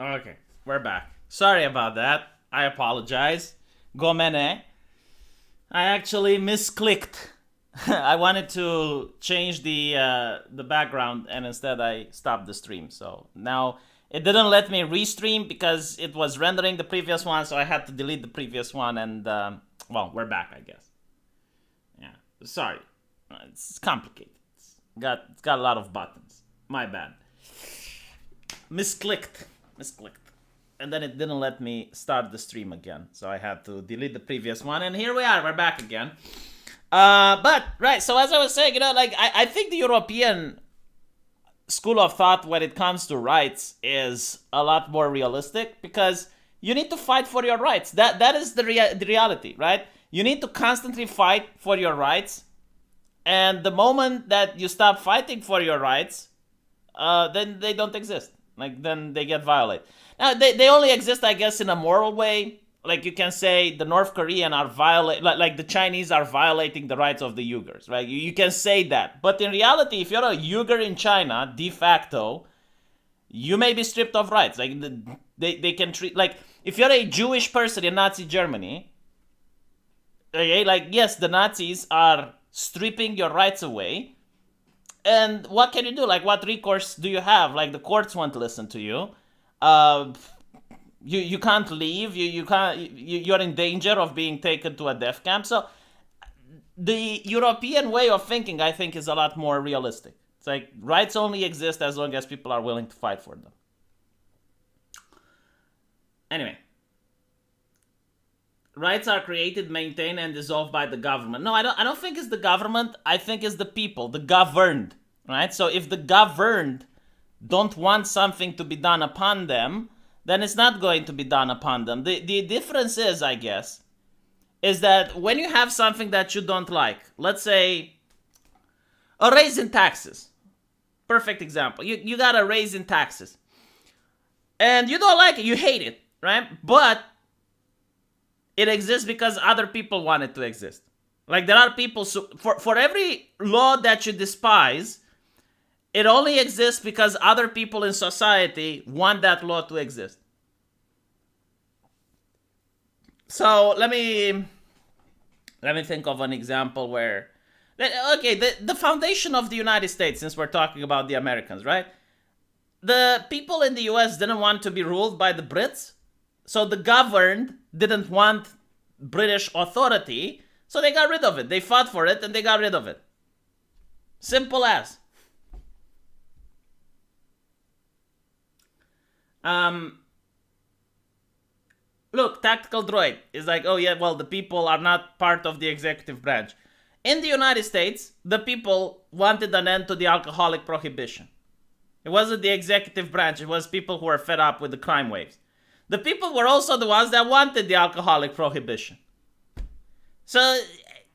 Okay, we're back. Sorry about that. I apologize. Gomene. I actually misclicked. I wanted to change the background, and instead I stopped the stream. So now it didn't let me restream because it was rendering the previous one, so I had to delete the previous one. And well, we're back, I guess. Yeah, sorry. It's complicated. It's got a lot of buttons. My bad. Misclicked. And then it didn't let me start the stream again, so I had to delete the previous one. And here we are. We're back again. But right. So as I was saying, like I think the European school of thought when it comes to rights is a lot more realistic, because you need to fight for your rights. That is the reality, right? You need to constantly fight for your rights, and the moment that you stop fighting for your rights, then they don't exist. Like, then they get violated. Now, they only exist, I guess, in a moral way. Like, you can say the North Korean are like the Chinese are violating the rights of the Uyghurs, right? You can say that. But in reality, if you're a Uyghur in China, de facto, you may be stripped of rights. Like, they can treat, like, if you're a Jewish person in Nazi Germany, okay, like, yes, the Nazis are stripping your rights away. And what can you do? Like, what recourse do you have? Like, the courts won't listen to you. You can't leave. You're in danger of being taken to a death camp. So the European way of thinking, I think, is a lot more realistic. It's like rights only exist as long as people are willing to fight for them. Anyway. Rights are created, maintained, and dissolved by the government. No, I don't think it's the government. I think it's the people, the governed, right? So if the governed don't want something to be done upon them, then it's not going to be done upon them. The difference is, I guess, is that when you have something that you don't like, let's say a raise in taxes. Perfect example. You got a raise in taxes. And you don't like it, you hate it, right? But it exists because other people want it to exist. Like, there are people, for every law that you despise, it only exists because other people in society want that law to exist. So let me think of an example where, okay, the foundation of the United States, since we're talking about the Americans, right? The people in the US didn't want to be ruled by the Brits. So the governed didn't want British authority, so they got rid of it. They fought for it and they got rid of it. Simple as. Look, Tactical Droid is like, oh yeah, well, the people are not part of the executive branch. In the United States, the people wanted an end to the alcoholic prohibition. It wasn't the executive branch, it was people who were fed up with the crime waves. The people were also the ones that wanted the alcoholic prohibition. So,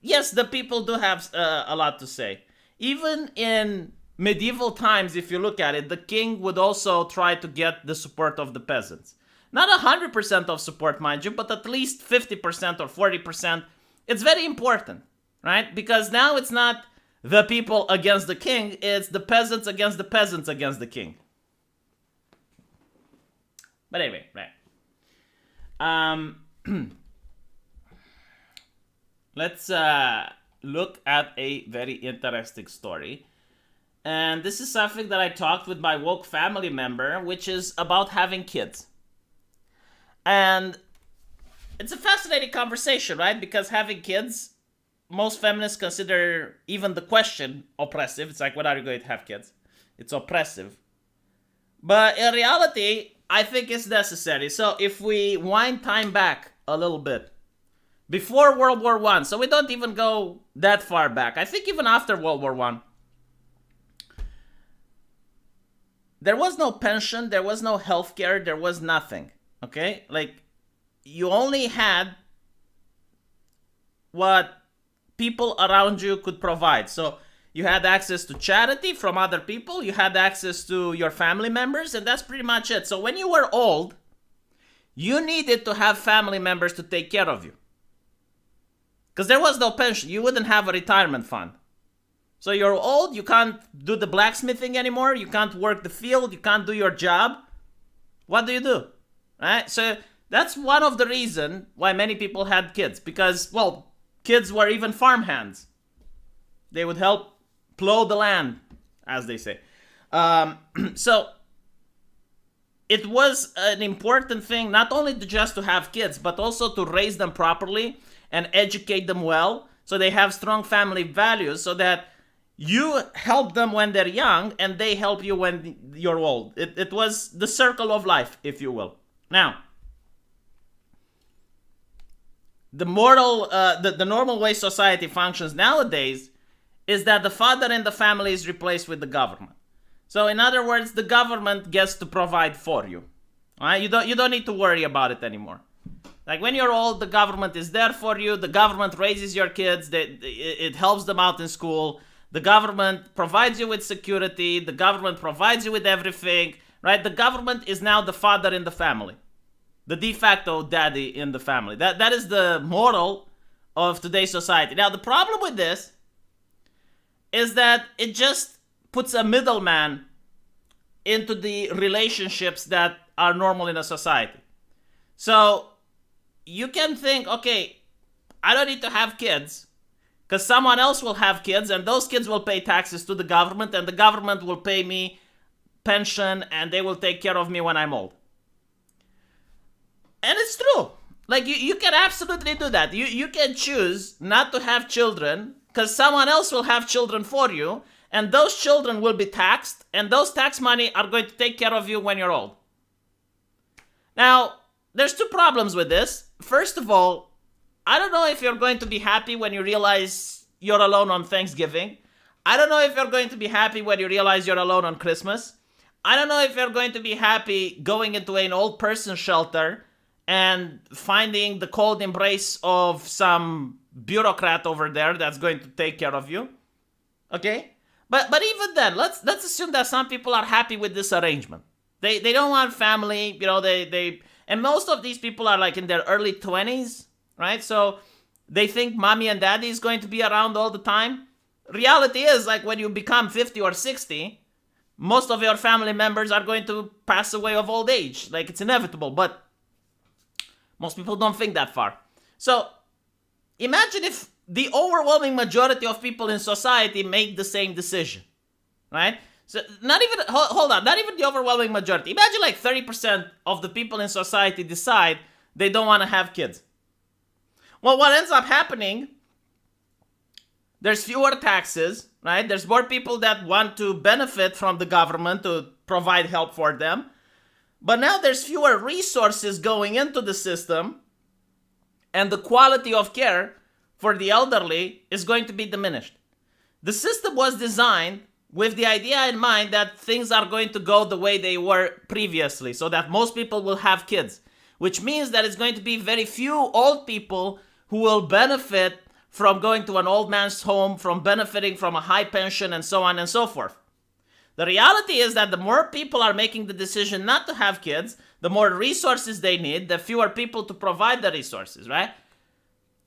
yes, the people do have a lot to say. Even in medieval times, if you look at it, the king would also try to get the support of the peasants. Not 100% of support, mind you, but at least 50% or 40%. It's very important, right? Because now it's not the people against the king, it's the peasants against the peasants against the king. But anyway, right. Let's look at a very interesting story. And this is something that I talked with my woke family member, which is about having kids. And it's a fascinating conversation, right? Because having kids, most feminists consider even the question oppressive. It's like, when are you going to have kids? It's oppressive. But in reality, I think it's necessary. So if we wind time back a little bit, before World War I, so we don't even go that far back. I think even after World War I, there was no pension, there was no healthcare, there was nothing. Okay? Like, you only had what people around you could provide. So you had access to charity from other people, you had access to your family members, and that's pretty much it. So when you were old, you needed to have family members to take care of you. Because there was no pension, you wouldn't have a retirement fund. So you're old, you can't do the blacksmithing anymore, you can't work the field, you can't do your job. What do you do? Right? So that's one of the reasons why many people had kids. Because, well, kids were even farmhands. They would help plow the land, as they say. So it was an important thing, not only just to have kids, but also to raise them properly and educate them well, so they have strong family values, so that you help them when they're young and they help you when you're old. It was the circle of life, if you will. Now, the normal way society functions nowadays is that the father in the family is replaced with the government. So in other words, the government gets to provide for you. All right? You don't need to worry about it anymore. Like when you're old, the government is there for you. The government raises your kids. It helps them out in school. The government provides you with security. The government provides you with everything. Right? The government is now the father in the family, the de facto daddy in the family. That is the model of today's society. Now the problem with this is that it just puts a middleman into the relationships that are normal in a society. So you can think, okay, I don't need to have kids because someone else will have kids and those kids will pay taxes to the government and the government will pay me pension and they will take care of me when I'm old. And it's true. Like you can absolutely do that. You can choose not to have children because someone else will have children for you. And those children will be taxed, and those tax money are going to take care of you when you're old. Now, there's two problems with this. First of all, I don't know if you're going to be happy when you realize you're alone on Thanksgiving. I don't know if you're going to be happy when you realize you're alone on Christmas. I don't know if you're going to be happy going into an old person shelter and finding the cold embrace of some bureaucrat over there that's going to take care of you. Okay? But even then, let's assume that some people are happy with this arrangement. They don't want family, you know, and most of these people are like in their early 20s, right? So they think mommy and daddy is going to be around all the time. Reality is, like, when you become 50 or 60, most of your family members are going to pass away of old age. Like, it's inevitable, but most people don't think that far. So imagine if the overwhelming majority of people in society make the same decision, right? So not even, hold on, not even the overwhelming majority. Imagine like 30% of the people in society decide they don't want to have kids. Well, what ends up happening, there's fewer taxes, right? There's more people that want to benefit from the government to provide help for them. But now there's fewer resources going into the system, and the quality of care for the elderly is going to be diminished. The system was designed with the idea in mind that things are going to go the way they were previously, so that most people will have kids, which means that it's going to be very few old people who will benefit from going to an old man's home, from benefiting from a high pension, and so on and so forth. The reality is that the more people are making the decision not to have kids, the more resources they need, the fewer people to provide the resources, right?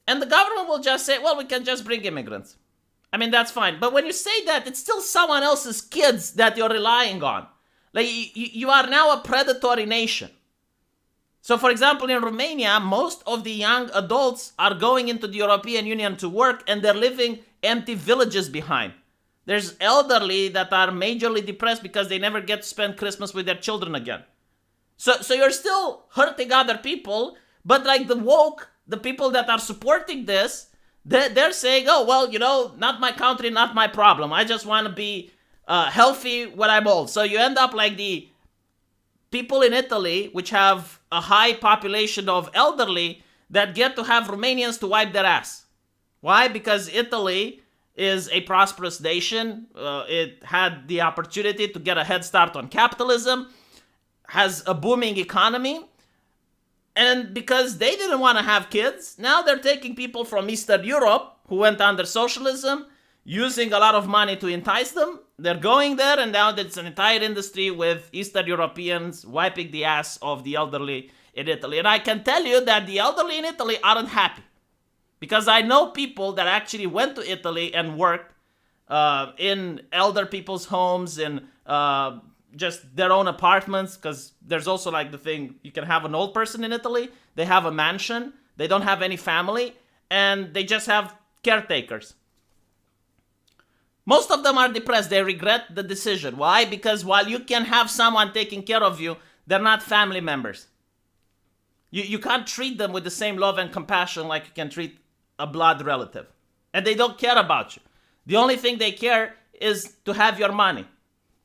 And the government will just say, well, we can just bring immigrants. I mean, that's fine. But when you say that, it's still someone else's kids that you're relying on. Like, you are now a predatory nation. So, for example, in Romania, most of the young adults are going into the European Union to work, and they're leaving empty villages behind. There's elderly that are majorly depressed because they never get to spend Christmas with their children again. So you're still hurting other people, but like the woke, the people that are supporting this, they're saying, oh, well, you know, not my country, not my problem. I just want to be healthy when I'm old. So you end up like the people in Italy, which have a high population of elderly, that get to have Romanians to wipe their ass. Why? Because Italy is a prosperous nation. It had the opportunity to get a head start on capitalism, has a booming economy, and because they didn't want to have kids, now they're taking people from Eastern Europe who went under socialism, using a lot of money to entice them. They're going there, and now there's an entire industry with Eastern Europeans wiping the ass of the elderly in Italy. And I can tell you that the elderly in Italy aren't happy, because I know people that actually went to Italy and worked in elder people's homes, in just their own apartments, because there's also like the thing, you can have an old person in Italy, they have a mansion, they don't have any family, and they just have caretakers. Most of them are depressed. They regret the decision. Why? Because while you can have someone taking care of you, they're not family members. You can't treat them with the same love and compassion like you can treat a blood relative. And they don't care about you. The only thing they care is to have your money.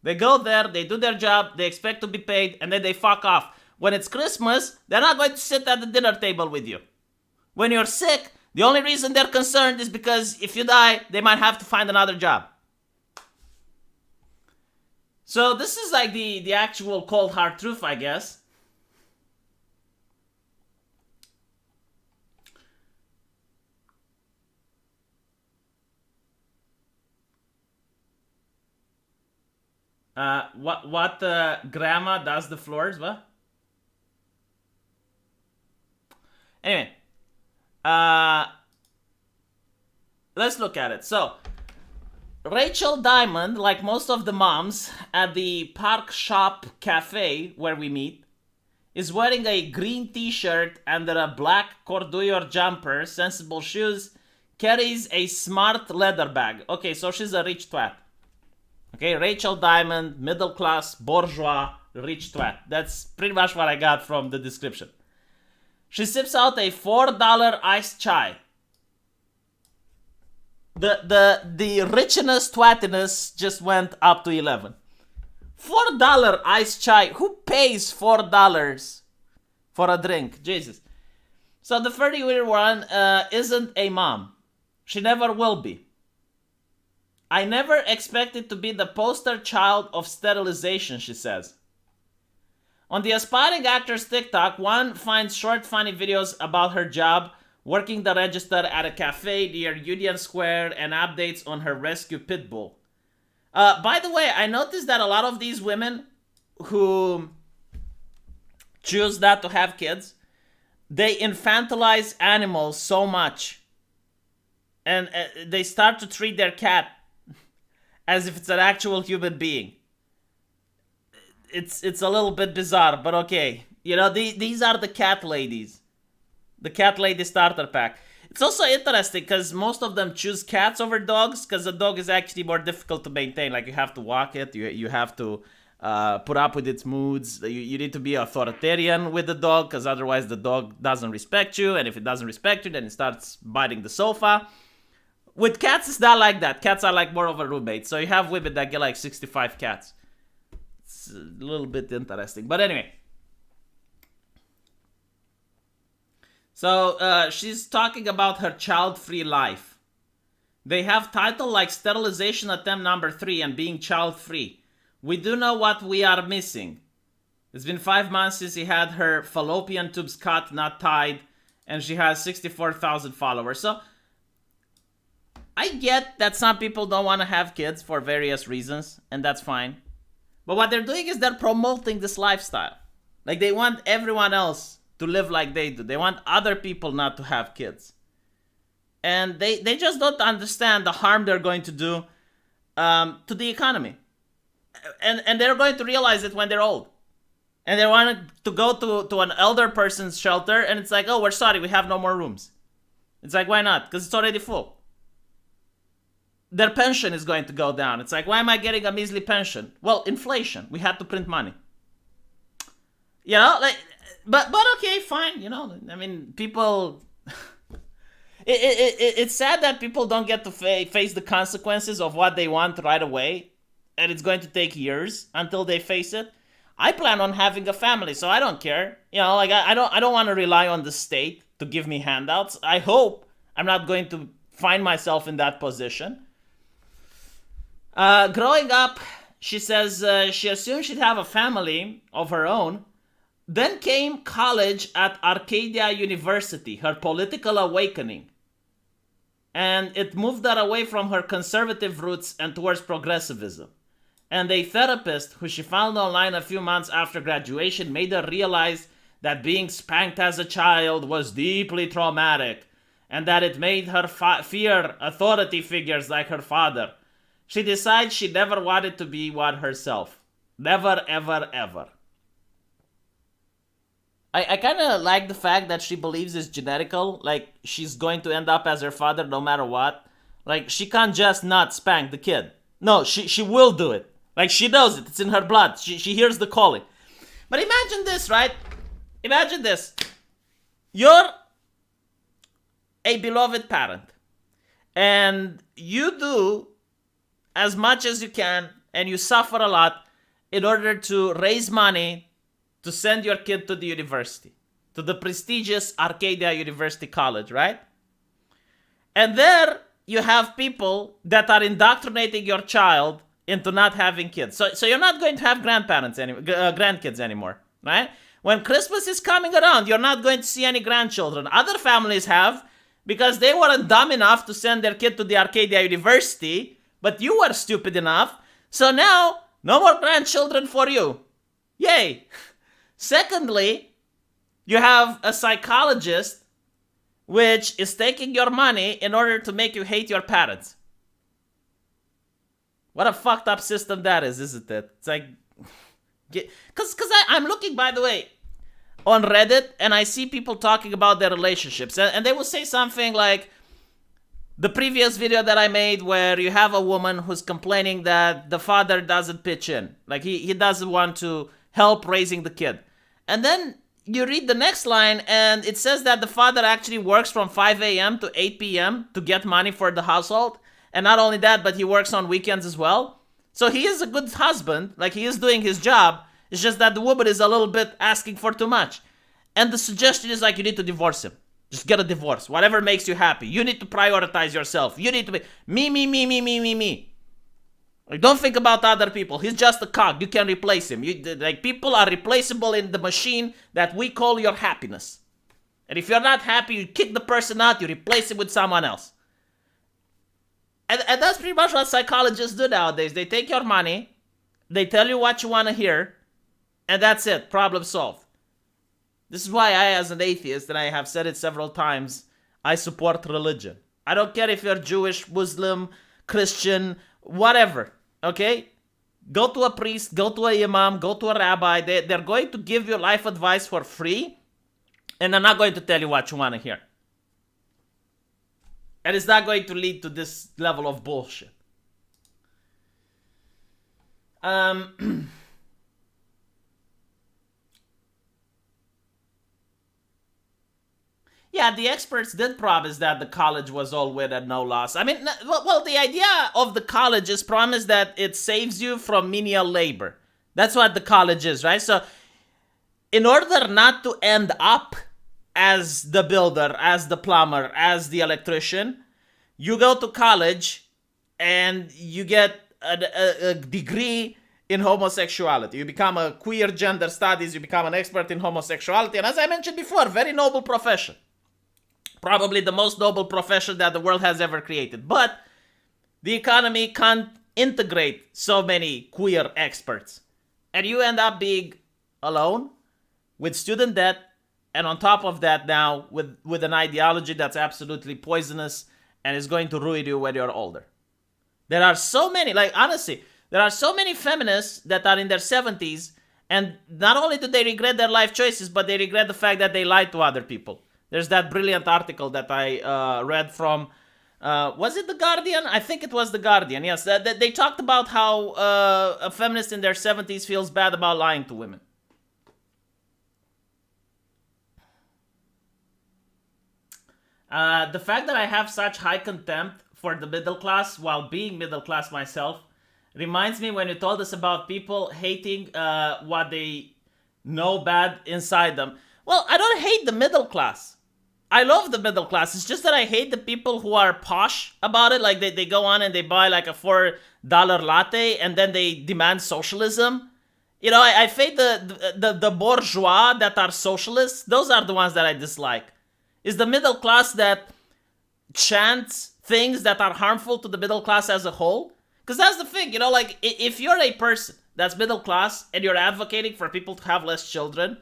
They go there, they do their job, they expect to be paid, and then they fuck off. When it's Christmas, they're not going to sit at the dinner table with you. When you're sick, the only reason they're concerned is because if you die, they might have to find another job. So this is like the actual cold hard truth, I guess. What grandma does the floors, what? Anyway, let's look at it. So, Rachel Diamond, like most of the moms at the Park Shop Cafe where we meet, is wearing a green t-shirt under a black corduroy jumper, sensible shoes, carries a smart leather bag. Okay, so she's a rich twat. Okay, Rachel Diamond, middle class, bourgeois, rich twat. That's pretty much what I got from the description. She sips out a $4 iced chai. The richness, twattiness just went up to 11. $4 iced chai. Who pays $4 for a drink? Jesus. So the 30-year one isn't a mom. She never will be. I never expected to be the poster child of sterilization, she says. On the aspiring actor's TikTok, one finds short funny videos about her job working the register at a cafe near Union Square and updates on her rescue pit bull. By the way, I noticed that a lot of these women who choose not to have kids, they infantilize animals so much. And they start to treat their cat as if it's an actual human being. It's a little bit bizarre, but okay. You know, these are the cat ladies. The cat lady starter pack. It's also interesting because most of them choose cats over dogs because a dog is actually more difficult to maintain. Like, you have to walk it, you have to put up with its moods. You need to be authoritarian with the dog because otherwise the dog doesn't respect you. And if it doesn't respect you, then it starts biting the sofa. With cats, it's not like that. Cats are like more of a roommate. So you have women that get like 65 cats. It's a little bit interesting. But anyway. So she's talking about her child-free life. They have title like Sterilization Attempt Number 3 and Being Child-Free. We do know what we are missing. It's been 5 months since she had her fallopian tubes cut, not tied. And she has 64,000 followers. So I get that some people don't want to have kids for various reasons, and that's fine. But what they're doing is they're promoting this lifestyle. Like, they want everyone else to live like they do. They want other people not to have kids. And they just don't understand the harm they're going to do to the economy. And they're going to realize it when they're old. And they want to go to an elder person's shelter, and it's like, oh, we're sorry, we have no more rooms. It's like, why not? Because it's already full. Their pension is going to go down. It's like, why am I getting a measly pension? Well, inflation. We had to print money. You know, like, but okay, fine. You know, I mean, people. It's sad that people don't get to face the consequences of what they want right away, and it's going to take years until they face it. I plan on having a family, so I don't care. You know, like, I don't want to rely on the state to give me handouts. I hope I'm not going to find myself in that position. Growing up, she says she assumed she'd have a family of her own. Then came college at Arcadia University, her political awakening. And it moved her away from her conservative roots and towards progressivism. And a therapist who she found online a few months after graduation made her realize that being spanked as a child was deeply traumatic, and that it made her fear authority figures like her father. She decides she never wanted to be one herself. Never, ever, ever. I kind of like the fact that she believes it's genetical. Like, she's going to end up as her father no matter what. Like, she can't just not spank the kid. No, she will do it. Like, she knows it. It's in her blood. She hears the calling. But imagine this, right? Imagine this. You're a beloved parent. And you do as much as you can, and you suffer a lot in order to raise money to send your kid to the university, to the prestigious Arcadia University College, right? And there you have people that are indoctrinating your child into not having kids. So you're not going to have grandkids anymore, right? When Christmas is coming around, you're not going to see any grandchildren. Other families have, because they weren't dumb enough to send their kid to the Arcadia University, but you were stupid enough. So now, no more grandchildren for you. Yay. Secondly, you have a psychologist which is taking your money in order to make you hate your parents. What a fucked up system that is, isn't it? It's like, because I'm looking, by the way, on Reddit, and I see people talking about their relationships, and they will say something like the previous video that I made where you have a woman who's complaining that the father doesn't pitch in. Like, he doesn't want to help raising the kid. And then you read the next line, and it says that the father actually works from 5 a.m. to 8 p.m. to get money for the household. And not only that, but he works on weekends as well. So he is a good husband. Like, he is doing his job. It's just that the woman is a little bit asking for too much. And the suggestion is like, you need to divorce him. Just get a divorce. Whatever makes you happy. You need to prioritize yourself. You need to be me. Like, don't think about other people. He's just a cog. You can replace him. People are replaceable in the machine that we call your happiness. And if you're not happy, you kick the person out. You replace him with someone else. And that's pretty much what psychologists do nowadays. They take your money. They tell you what you want to hear. And that's it. Problem solved. This is why I, as an atheist, and I have said it several times, I support religion. I don't care if you're Jewish, Muslim, Christian, whatever, okay? Go to a priest, go to a imam, go to a rabbi. They're going to give you life advice for free, and they're not going to tell you what you want to hear. And it's not going to lead to this level of bullshit. Yeah, the experts did promise that the college was all win and no loss. I mean, well, the idea of the college is promise that it saves you from menial labor. That's what the college is, right? So, in order not to end up as the builder, as the plumber, as the electrician, you go to college and you get a degree in homosexuality. You become a queer gender studies, you become an expert in homosexuality, and as I mentioned before, very noble profession. Probably the most noble profession that the world has ever created. But the economy can't integrate so many queer experts. And you end up being alone, with student debt, and on top of that now, with an ideology that's absolutely poisonous and is going to ruin you when you're older. There are so many, like, honestly, there are so many feminists that are in their 70s, and not only do they regret their life choices, but they regret the fact that they lied to other people. There's that brilliant article that I read from, was it The Guardian? I think it was The Guardian, yes. They talked about how a feminist in their 70s feels bad about lying to women. The fact that I have such high contempt for the middle class while being middle class myself reminds me when you told us about people hating what they know bad inside them. Well, I don't hate the middle class. I love the middle class. It's just that I hate the people who are posh about it. Like they go on and they buy like a $4 latte and then they demand socialism. You know, I hate the bourgeois that are socialists. Those are the ones that I dislike. It's the middle class that chants things that are harmful to the middle class as a whole. Because that's the thing, you know, like if you're a person that's middle class and you're advocating for people to have less children,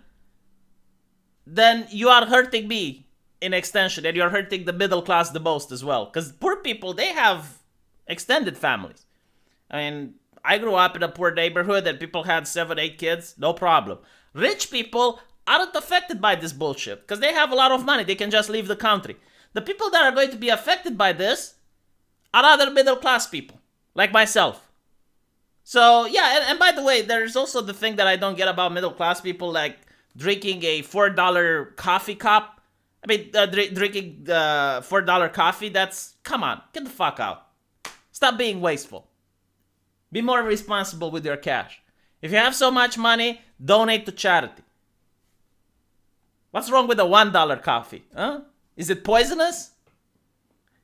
then you are hurting me in extension, and you're hurting the middle class the most as well. Because poor people, they have extended families. I mean, I grew up in a poor neighborhood and people had 7, 8 kids, no problem. Rich people aren't affected by this bullshit because they have a lot of money. They can just leave the country. The people that are going to be affected by this are other middle class people, like myself. So, yeah, and by the way, there's also the thing that I don't get about middle class people, like drinking a $4 coffee cup. I mean, drinking $4 coffee, that's, come on, get the fuck out. Stop being wasteful. Be more responsible with your cash. If you have so much money, donate to charity. What's wrong with a $1 coffee? Huh? Is it poisonous?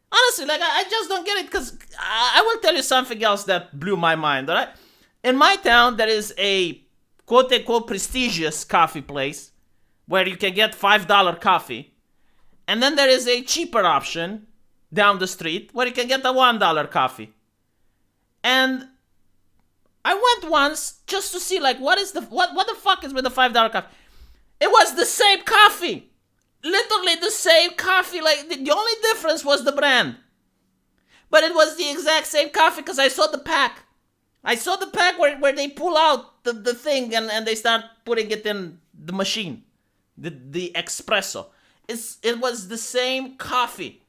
Honestly, like, I just don't get it, because I will tell you something else that blew my mind, alright? In my town, there is a quote-unquote prestigious coffee place where you can get $5 coffee. And then there is a cheaper option down the street where you can get a $1 coffee. And I went once just to see, like, what the fuck is with the $5 coffee? It was the same coffee. Literally the same coffee. Like, the only difference was the brand. But it was the exact same coffee because I saw the pack. I saw the pack where they pull out the thing and they start putting it in the machine. The espresso. It was the same coffee.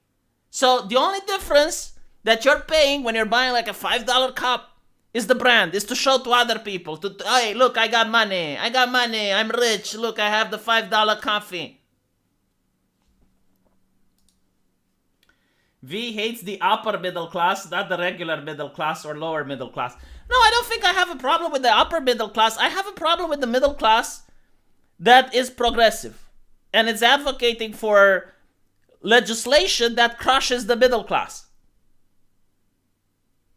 So the only difference that you're paying when you're buying like a $5 cup is the brand, is to show to other people, hey, look, I got money, I'm rich, look, I have the $5 coffee. V hates the upper middle class, not the regular middle class or lower middle class. No, I don't think I have a problem with the upper middle class. I have a problem with the middle class that is progressive. And it's advocating for legislation that crushes the middle class.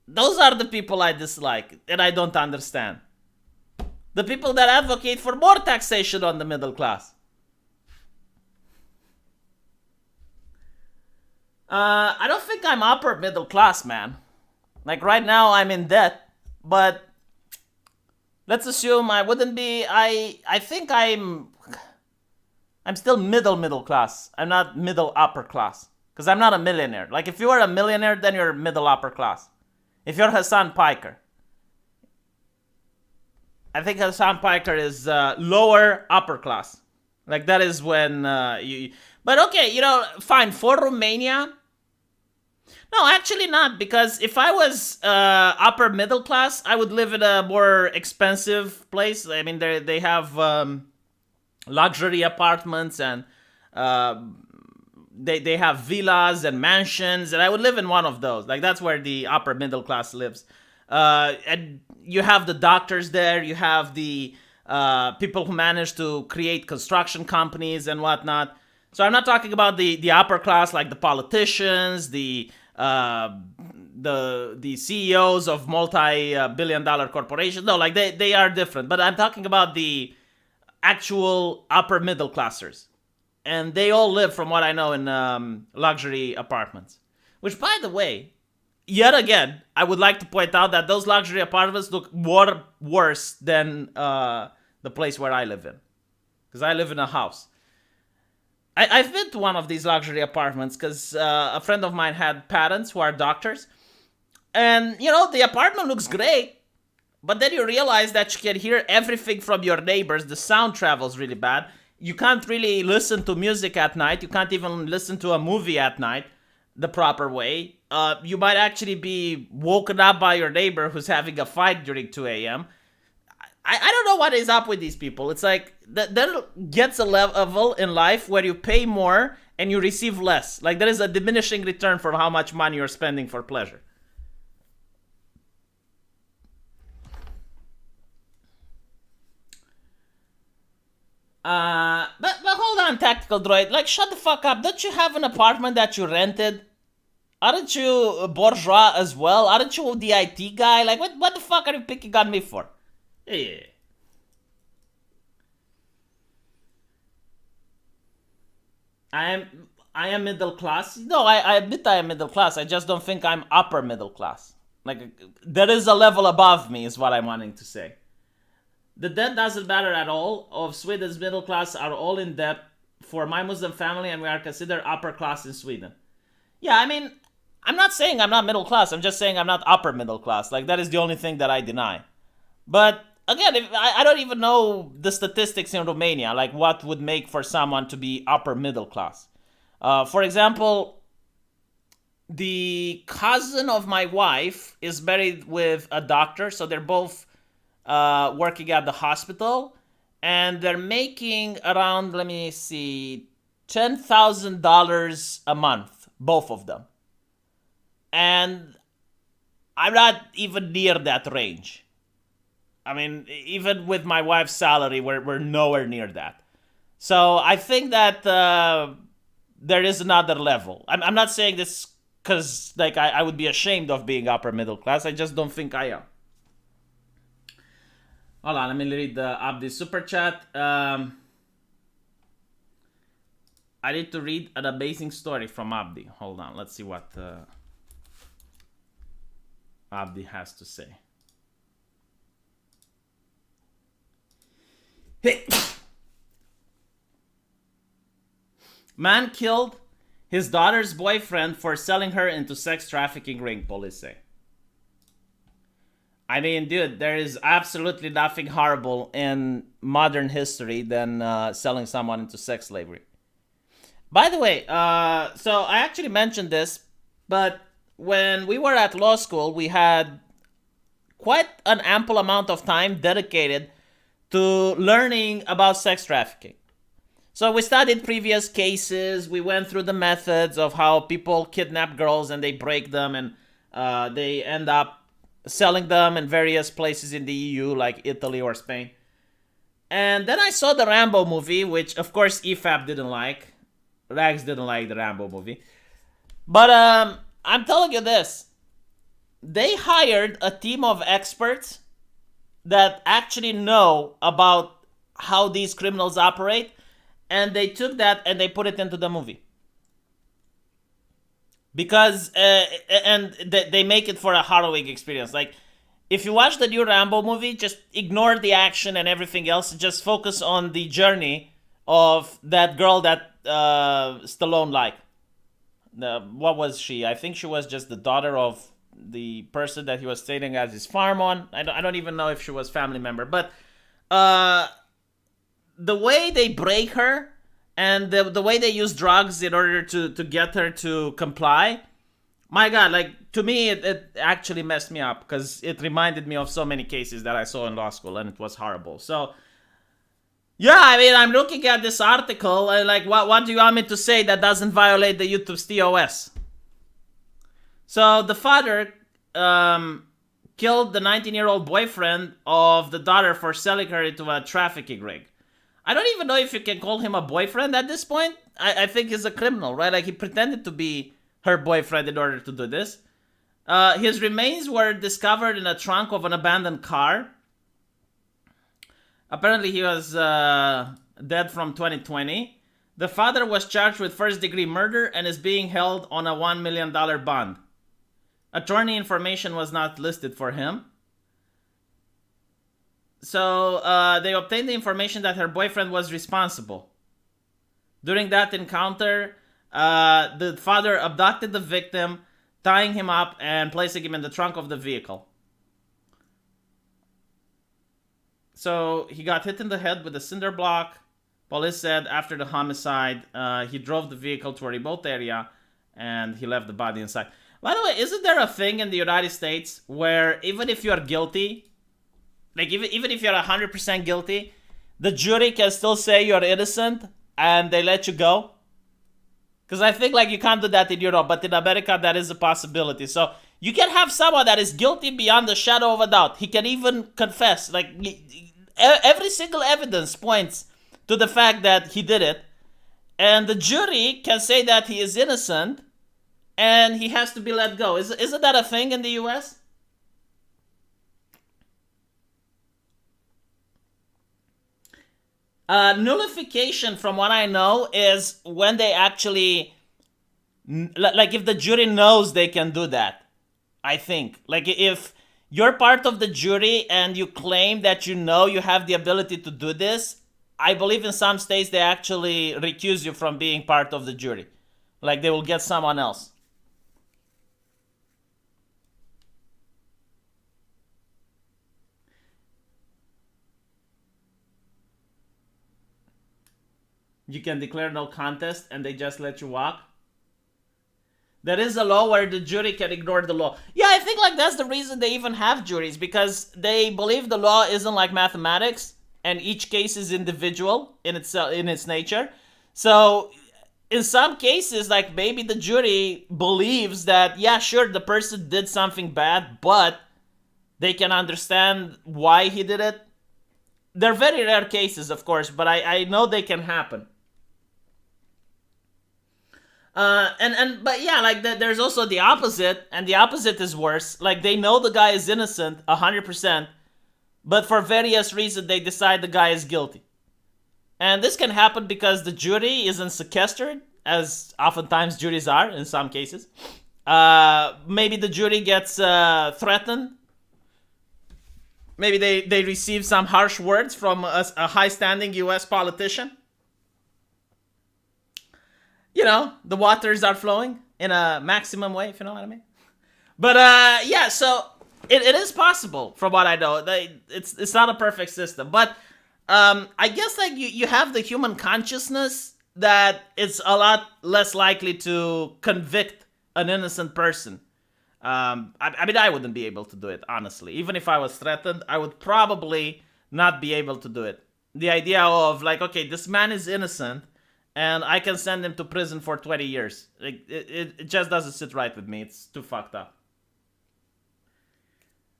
Those are the people I dislike and I don't understand. The people that advocate for more taxation on the middle class. I don't think I'm upper middle class, man. Like right now I'm in debt, but let's assume I wouldn't be. I think I'm still middle class. I'm not middle upper class because I'm not a millionaire. Like if you are a millionaire, then you're middle upper class. If you're Hassan Piker, I think Hassan Piker is lower upper class. Like that is when you. But okay, fine for Romania. No, actually not, because if I was upper middle class, I would live in a more expensive place. I mean, they have luxury apartments and they have villas and mansions, and I would live in one of those. Like that's where the upper middle class lives. And you have the doctors there. You have the people who manage to create construction companies and whatnot. So I'm not talking about the upper class, like the politicians, the CEOs of multi-billion-dollar corporations. No, like they are different. But I'm talking about the actual upper middle classers. And they all live, from what I know, in luxury apartments. Which, by the way, yet again, I would like to point out that those luxury apartments look more worse than the place where I live in. Because I live in a house. I've been to one of these luxury apartments because a friend of mine had parents who are doctors. And, the apartment looks great. But then you realize that you can hear everything from your neighbors. The sound travels really bad. You can't really listen to music at night. You can't even listen to a movie at night the proper way. You might actually be woken up by your neighbor who's having a fight during 2 a.m. I don't know what is up with these people. It's like there gets a level in life where you pay more and you receive less. Like there is a diminishing return for how much money you're spending for pleasure. But hold on, Tactical Droid. Like, shut the fuck up. Don't you have an apartment that you rented? Aren't you bourgeois as well? Aren't you the IT guy? Like, what the fuck are you picking on me for? Yeah. I am middle class. No, I admit I am middle class. I just don't think I'm upper middle class. Like, there is a level above me, is what I'm wanting to say. The debt doesn't matter at all. Of Sweden's middle class are all in debt for my Muslim family, and we are considered upper class in Sweden. Yeah, I mean, I'm not saying I'm not middle class. I'm just saying I'm not upper middle class. Like, that is the only thing that I deny. But again, I don't even know the statistics in Romania, like what would make for someone to be upper middle class. For example, the cousin of my wife is married with a doctor, so they're both working at the hospital, and they're making around, let me see, $10,000 a month, both of them. And I'm not even near that range. I mean, even with my wife's salary, we're nowhere near that. So I think that there is another level. I'm not saying this because like I would be ashamed of being upper middle class. I just don't think I am. Hold on, let me read the Abdi super chat. I need to read an amazing story from Abdi. Hold on, let's see what Abdi has to say. Man killed his daughter's boyfriend for selling her into sex trafficking ring, police say. I mean, dude, there is absolutely nothing horrible in modern history than selling someone into sex slavery. By the way, so I actually mentioned this, but when we were at law school, we had quite an ample amount of time dedicated to learning about sex trafficking. So we studied previous cases, we went through the methods of how people kidnap girls and they break them and they end up selling them in various places in the EU, like Italy or Spain. And then I saw the Rambo movie, which of course EFAP didn't like. Rags didn't like the Rambo movie. But I'm telling you this. They hired a team of experts that actually know about how these criminals operate, and they took that and they put it into the movie. Because, and they make it for a harrowing experience. Like, if you watch the new Rambo movie, just ignore the action and everything else. Just focus on the journey of that girl that Stallone liked. What was she? I think she was just the daughter of the person that he was staying at his farm on. I don't even know if she was family member. But the way they break her and the way they use drugs in order to get her to comply, my God, like, to me, it actually messed me up because it reminded me of so many cases that I saw in law school, and it was horrible. So, yeah, I mean, I'm looking at this article, and like, what do you want me to say that doesn't violate the YouTube's TOS? So, the father killed the 19-year-old boyfriend of the daughter for selling her into a trafficking ring. I don't even know if you can call him a boyfriend at this point. I think he's a criminal, right? Like, he pretended to be her boyfriend in order to do this. His remains were discovered in a trunk of an abandoned car. Apparently, he was dead from 2020. The father was charged with first-degree murder and is being held on a $1 million bond. Attorney information was not listed for him. So they obtained the information that her boyfriend was responsible. During that encounter, the father abducted the victim, tying him up and placing him in the trunk of the vehicle. So he got hit in the head with a cinder block. Police said after the homicide, he drove the vehicle to a remote area and he left the body inside. By the way, isn't there a thing in the United States where even if you are guilty, like even if you're 100% guilty, the jury can still say you're innocent and they let you go? Because I think like you can't do that in Europe, but in America that is a possibility. So you can have someone that is guilty beyond the shadow of a doubt. He can even confess. Like every single evidence points to the fact that he did it. And the jury can say that he is innocent and he has to be let go. Isn't that a thing in the US? Nullification, from what I know, is when they actually, like if the jury knows they can do that, I think. Like if you're part of the jury and you claim that you know you have the ability to do this, I believe in some states they actually recuse you from being part of the jury. Like they will get someone else. You can declare no contest and they just let you walk. There is a law where the jury can ignore the law. Yeah, I think like that's the reason they even have juries, because they believe the law isn't like mathematics and each case is individual in its nature. So in some cases, like maybe the jury believes that, yeah, sure, the person did something bad, but they can understand why he did it. They're very rare cases, of course, but I know they can happen. But yeah, like there's also the opposite, and the opposite is worse. Like they know the guy is innocent 100%, but for various reasons they decide the guy is guilty. And this can happen because the jury isn't sequestered, as oftentimes juries are in some cases. Maybe the jury gets threatened. Maybe they receive some harsh words from a high-standing U.S. politician. You know, the waters are flowing in a maximum way, if you know what I mean. But yeah, so it is possible, from what I know. It's not a perfect system, but I guess like you have the human consciousness that it's a lot less likely to convict an innocent person. I mean, I wouldn't be able to do it, honestly. Even if I was threatened, I would probably not be able to do it. The idea of like, okay, this man is innocent, and I can send him to prison for 20 years. Like, it just doesn't sit right with me. It's too fucked up.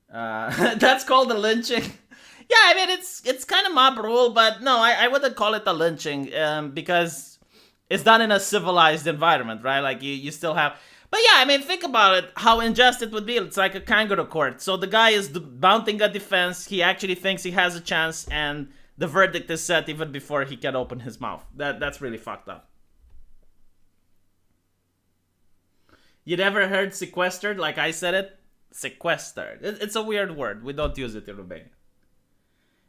That's called a lynching. Yeah, I mean, it's kind of mob rule, but no, I wouldn't call it a lynching because it's done in a civilized environment, right? Like, you still have... But yeah, I mean, think about it, how unjust it would be. It's like a kangaroo court. So the guy is mounting a defense. He actually thinks he has a chance, and the verdict is set even before he can open his mouth. That's really fucked up. You never heard sequestered like I said it? Sequestered. It's a weird word. We don't use it in Romania.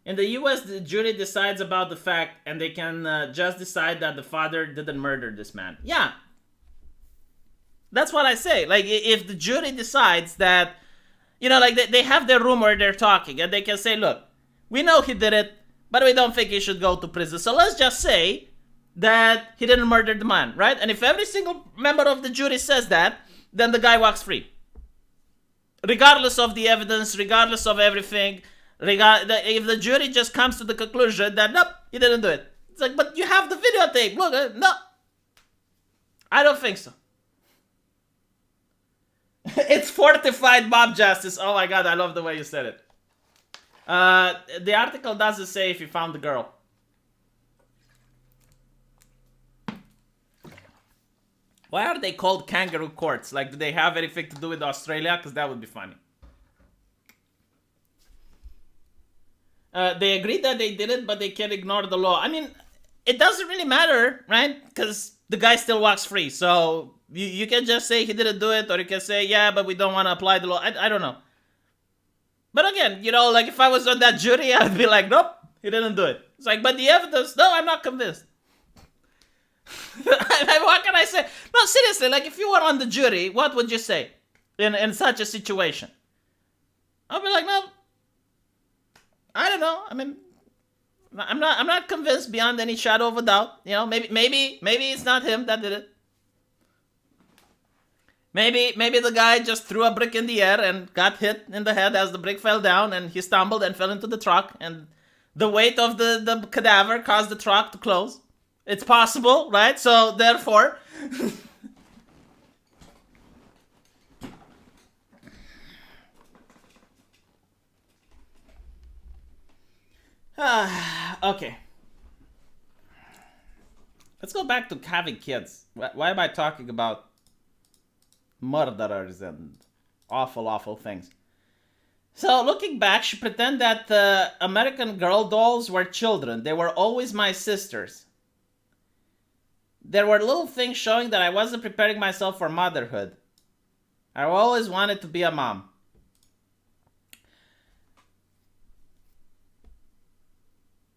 In the US, the jury decides about the fact, and they can just decide that the father didn't murder this man. Yeah. That's what I say. Like, if the jury decides that, you know, like they have their room where they're talking, and they can say, look, we know he did it, but we don't think he should go to prison. So let's just say that he didn't murder the man, right? And if every single member of the jury says that, then the guy walks free. Regardless of the evidence, regardless of everything, if the jury just comes to the conclusion that, nope, he didn't do it. It's like, but you have the videotape. Look, no. I don't think so. It's fortified mob justice. Oh my god, I love the way you said it. The article doesn't say if you found the girl. Why are they called kangaroo courts? Like, do they have anything to do with Australia? Because that would be funny. They agreed that they did it, but they can't ignore the law. I mean, it doesn't really matter, right? Because the guy still walks free. So you can just say he didn't do it, or you can say, yeah, but we don't want to apply the law. I don't know. But again, you know, like if I was on that jury, I'd be like, nope, he didn't do it. It's like, but the evidence, no, I'm not convinced. What can I say? No, seriously, like if you were on the jury, what would you say in such a situation? I'll be like, no, I don't know. I mean, I'm not convinced beyond any shadow of a doubt. You know, maybe it's not him that did it. Maybe the guy just threw a brick in the air and got hit in the head as the brick fell down, and he stumbled and fell into the truck, and the weight of the cadaver caused the truck to close. It's possible, right? So therefore... Okay. Let's go back to having kids. Why am I talking about murderers and awful things? So looking back, she pretended that the American Girl dolls were children. They were always my sisters. There were little things showing that I wasn't preparing myself for motherhood. I always wanted to be a mom.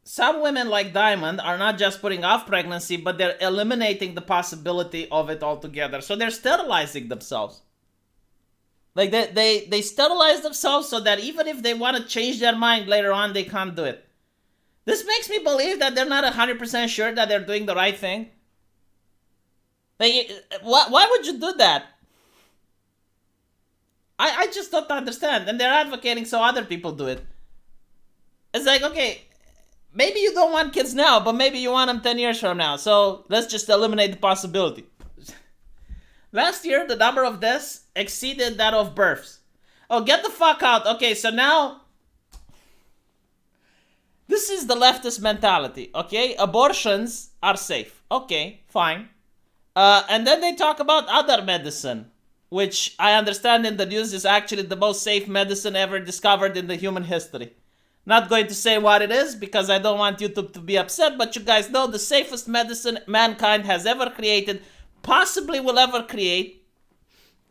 Some women like Diamond are not just putting off pregnancy, but they're eliminating the possibility of it altogether. So they're sterilizing themselves. Like they sterilize themselves so that even if they want to change their mind later on, they can't do it. This makes me believe that they're not 100% sure that they're doing the right thing. Like, why would you do that? I just don't understand. And they're advocating so other people do it. It's like, okay, maybe you don't want kids now, but maybe you want them 10 years from now. So let's just eliminate the possibility. Last year, the number of deaths exceeded that of births. Oh, get the fuck out. Okay, so now... This is the leftist mentality, okay? Abortions are safe. Okay, fine. And then they talk about other medicine, which I understand in the news is actually the most safe medicine ever discovered in the human history. Not going to say what it is because I don't want YouTube to be upset, but you guys know the safest medicine mankind has ever created, possibly will ever create.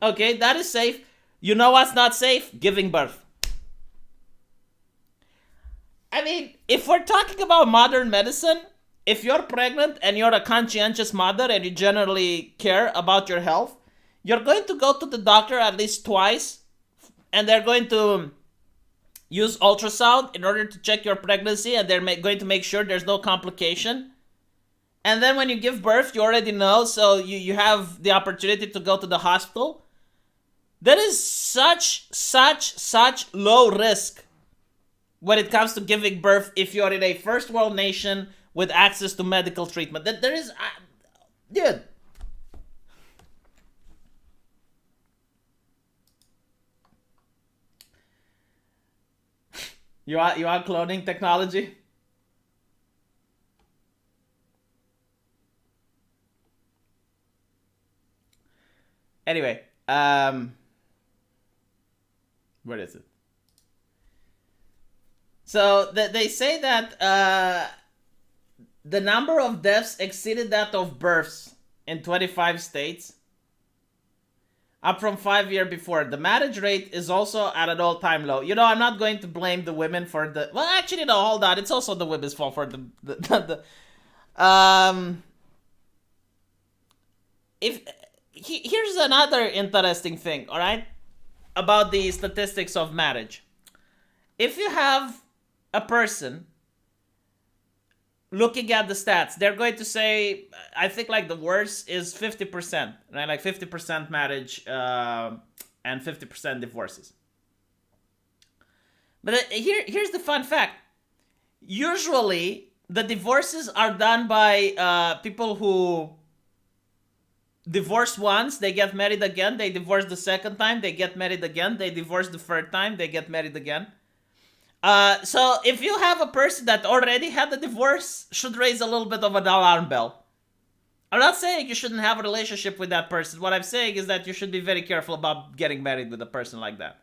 Okay, that is safe. You know what's not safe? Giving birth. I mean, if we're talking about modern medicine, if you're pregnant and you're a conscientious mother and you generally care about your health, you're going to go to the doctor at least twice, and they're going to use ultrasound in order to check your pregnancy, and they're going to make sure there's no complication. And then when you give birth, you already know, so you have the opportunity to go to the hospital. There is such low risk when it comes to giving birth if you're in a first world nation with access to medical treatment. That there is... dude. You want cloning technology? Anyway, where is it? So they say that the number of deaths exceeded that of births in 25 states, up from 5 years before. The marriage rate is also at an all-time low. You know, I'm not going to blame the women for the... Well, actually, no, hold on. It's also the women's fault for here's another interesting thing, all right, about the statistics of marriage. If you have a person looking at the stats, they're going to say, I think like the worst is 50%, right? Like 50% marriage and 50% divorces. But here's the fun fact. Usually, the divorces are done by people who divorce once, they get married again, they divorce the second time, they get married again, they divorce the third time, they get married again. So if you have a person that already had a divorce, should raise a little bit of an alarm bell. I'm not saying you shouldn't have a relationship with that person. What I'm saying is that you should be very careful about getting married with a person like that.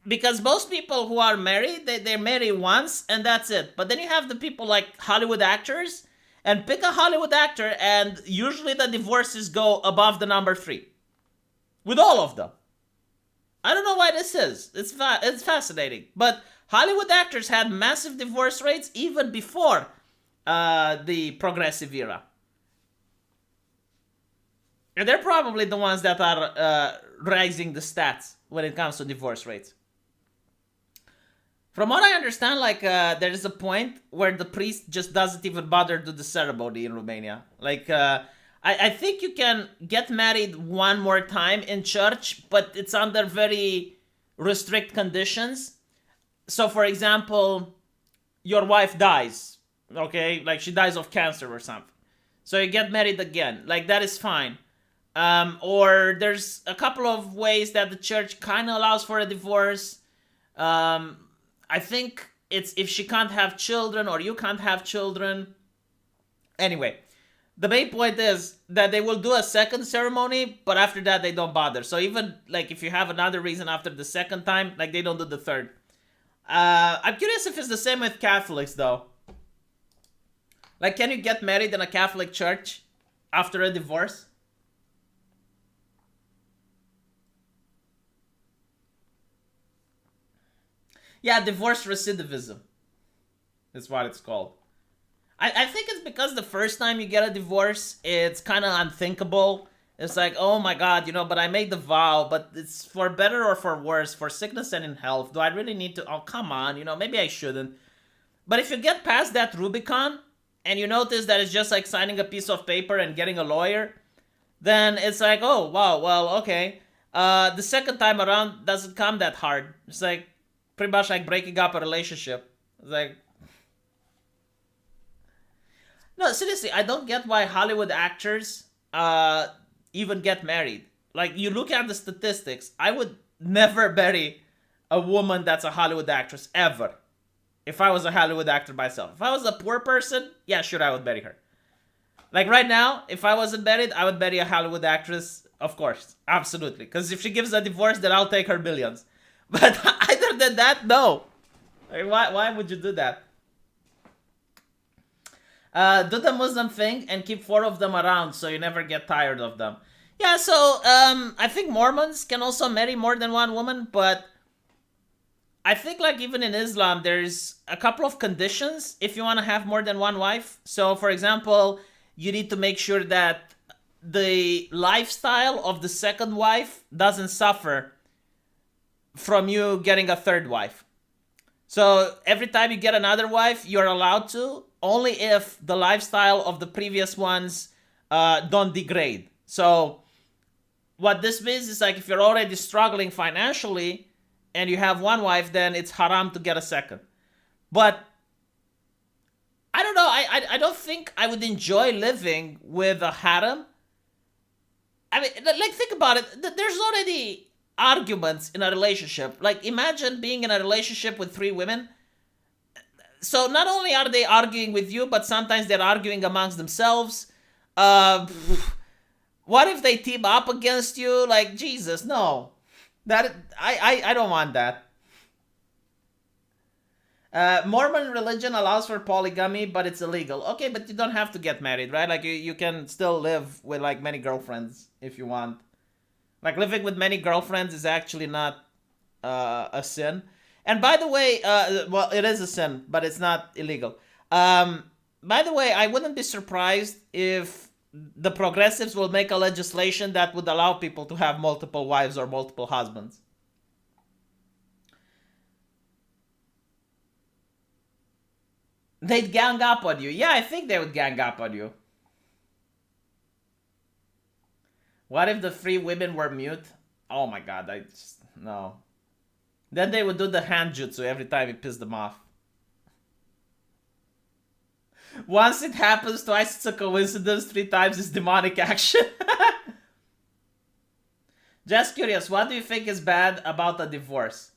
Because most people who are married, they marry once and that's it. But then you have the people like Hollywood actors, and pick a Hollywood actor, and usually the divorces go above the number 3. With all of them. I don't know why this is. It's fascinating. But Hollywood actors had massive divorce rates even before the progressive era. And they're probably the ones that are rising the stats when it comes to divorce rates. From what I understand, like, there is a point where the priest just doesn't even bother to do the ceremony in Romania. Like, I think you can get married one more time in church, but it's under very restrict conditions. So, for example, your wife dies, okay? Like, she dies of cancer or something. So you get married again. Like, that is fine. Or there's a couple of ways that the church kind of allows for a divorce. I think it's if she can't have children or you can't have children. Anyway, the main point is that they will do a second ceremony, but after that they don't bother. So even like if you have another reason after the second time, like they don't do the third. I'm curious if it's the same with Catholics though. Like, can you get married in a Catholic church after a divorce? Yeah, divorce recidivism is what it's called. I think it's because the first time you get a divorce, it's kind of unthinkable. It's like, oh my God, but I made the vow, but it's for better or for worse, for sickness and in health. Do I really need to? Oh, come on, maybe I shouldn't. But if you get past that Rubicon and you notice that it's just like signing a piece of paper and getting a lawyer, then it's like, oh, wow, well, okay. The second time around doesn't come that hard. It's like pretty much like breaking up a relationship. It's like, no, seriously, I don't get why Hollywood actors even get married. Like, you look at the statistics, I would never marry a woman that's a Hollywood actress, ever. If I was a Hollywood actor myself. If I was a poor person, yeah, sure, I would marry her. Like right now, if I wasn't married, I would marry a Hollywood actress, of course. Absolutely. Because if she gives a divorce, then I'll take her millions. But other than that, no. Like, why would you do that? Do the Muslim thing and keep 4 of them around so you never get tired of them. Yeah, so I think Mormons can also marry more than one woman, but I think like even in Islam, there's a couple of conditions if you want to have more than one wife. So for example, you need to make sure that the lifestyle of the second wife doesn't suffer from you getting a third wife. So every time you get another wife, you're allowed to, only if the lifestyle of the previous ones don't degrade. So what this means is like if you're already struggling financially and you have one wife, then it's haram to get a second. But I don't know, I don't think I would enjoy living with a harem. I mean, like, think about it. There's already arguments in a relationship. Like, imagine being in a relationship with 3 women. So not only are they arguing with you, but sometimes they're arguing amongst themselves. What if they team up against you? Like, Jesus, no. That I don't want that. Mormon religion allows for polygamy, but it's illegal. Okay, but you don't have to get married, right? Like, you can still live with, like, many girlfriends if you want. Like, living with many girlfriends is actually not a sin. And by the way, well, it is a sin, but it's not illegal. By the way, I wouldn't be surprised if the progressives will make a legislation that would allow people to have multiple wives or multiple husbands. They'd gang up on you. Yeah, I think they would gang up on you. What if the 3 women were mute? Oh my god, no. Then they would do the hand jutsu every time you piss them off. Once it happens, twice it's a coincidence, 3 times it's demonic action. Just curious, what do you think is bad about a divorce?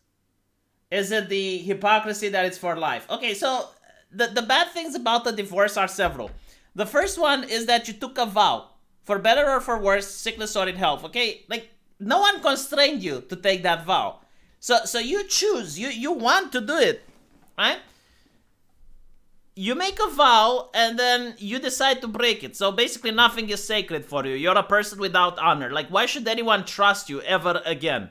Is it the hypocrisy that it's for life? Okay, so the bad things about the divorce are several. The first one is that you took a vow. For better or for worse, sickness or in health, okay? Like, no one constrained you to take that vow. So you choose, you want to do it, right? You make a vow and then you decide to break it. So basically nothing is sacred for you. You're a person without honor. Like, why should anyone trust you ever again?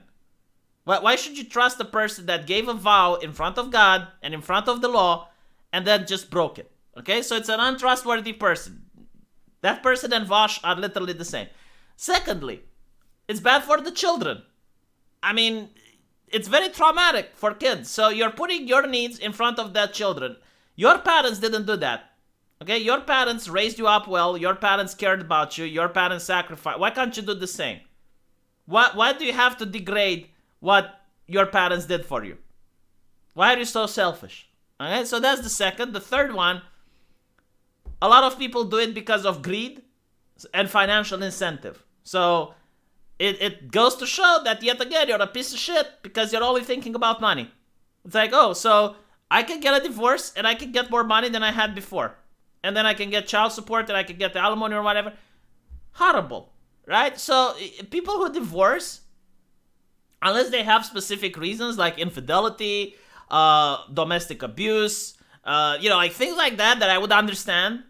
Why should you trust a person that gave a vow in front of God and in front of the law and then just broke it? Okay, so it's an untrustworthy person. That person and Vosh are literally the same. Secondly, it's bad for the children. I mean, it's very traumatic for kids. So you're putting your needs in front of their children. Your parents didn't do that. Okay, your parents raised you up well. Your parents cared about you. Your parents sacrificed. Why can't you do the same? Why do you have to degrade what your parents did for you? Why are you so selfish? Okay, so that's the second. The third one, a lot of people do it because of greed and financial incentive. So it goes to show that yet again, you're a piece of shit because you're only thinking about money. It's like, oh, so I can get a divorce and I can get more money than I had before. And then I can get child support and I can get the alimony or whatever. Horrible, right? So people who divorce, unless they have specific reasons like infidelity, domestic abuse, like things like that I would understand,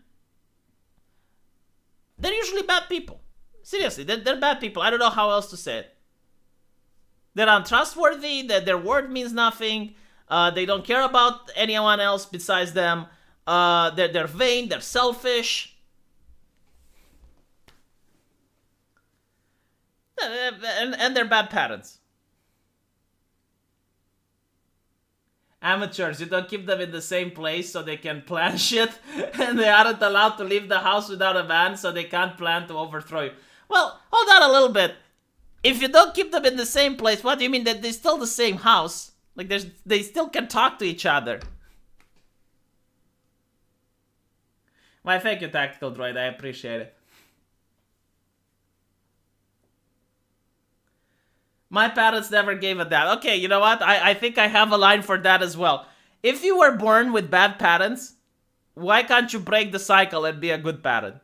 they're usually bad people. Seriously, they're bad people. I don't know how else to say it. They're untrustworthy, their word means nothing, they don't care about anyone else besides them, they're vain, they're selfish. And they're bad parents. Amateurs, you don't keep them in the same place so they can plan shit, and they aren't allowed to leave the house without a van so they can't plan to overthrow you. Well, hold on a little bit. If you don't keep them in the same place, what do you mean? That they're still the same house? Like, they still can talk to each other. Why, thank you, Tactical Droid. I appreciate it. My parents never gave a damn. Okay, you know what? I think I have a line for that as well. If you were born with bad parents, why can't you break the cycle and be a good parent?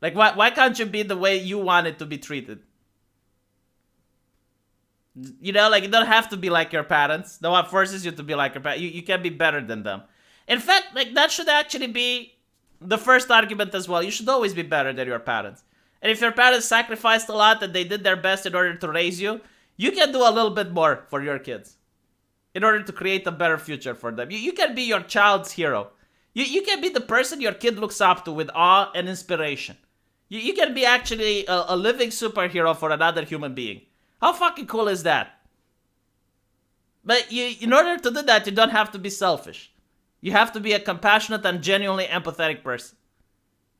Like, why can't you be the way you wanted to be treated? You know, like, you don't have to be like your parents. No one forces you to be like your parents. You can be better than them. In fact, like, that should actually be the first argument as well. You should always be better than your parents. And if your parents sacrificed a lot and they did their best in order to raise you, you can do a little bit more for your kids in order to create a better future for them. You can be your child's hero. You can be the person your kid looks up to with awe and inspiration. You can be actually a living superhero for another human being. How fucking cool is that? But in order to do that, you don't have to be selfish. You have to be a compassionate and genuinely empathetic person.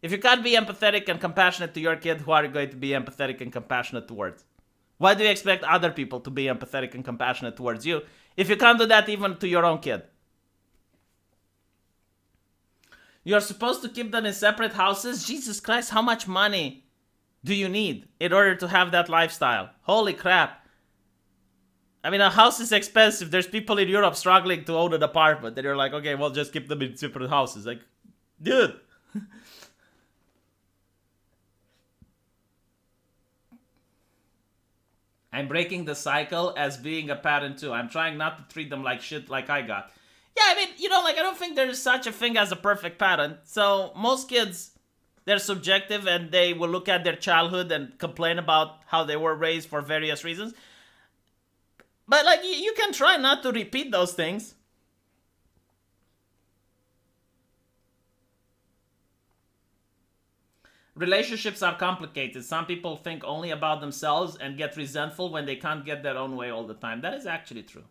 If you can't be empathetic and compassionate to your kid, who are you going to be empathetic and compassionate towards? Why do you expect other people to be empathetic and compassionate towards you if you can't do that even to your own kid? You're supposed to keep them in separate houses? Jesus Christ, how much money do you need in order to have that lifestyle? Holy crap. I mean, a house is expensive. There's people in Europe struggling to own an apartment. And you're like, okay, well, just keep them in separate houses. Like, dude. I'm breaking the cycle as being a parent too. I'm trying not to treat them like shit like I got. Yeah, I mean, you know, like, I don't think there's such a thing as a perfect parent. So most kids, they're subjective and they will look at their childhood and complain about how they were raised for various reasons. But, like, you can try not to repeat those things. Relationships are complicated. Some people think only about themselves and get resentful when they can't get their own way all the time. That is actually true.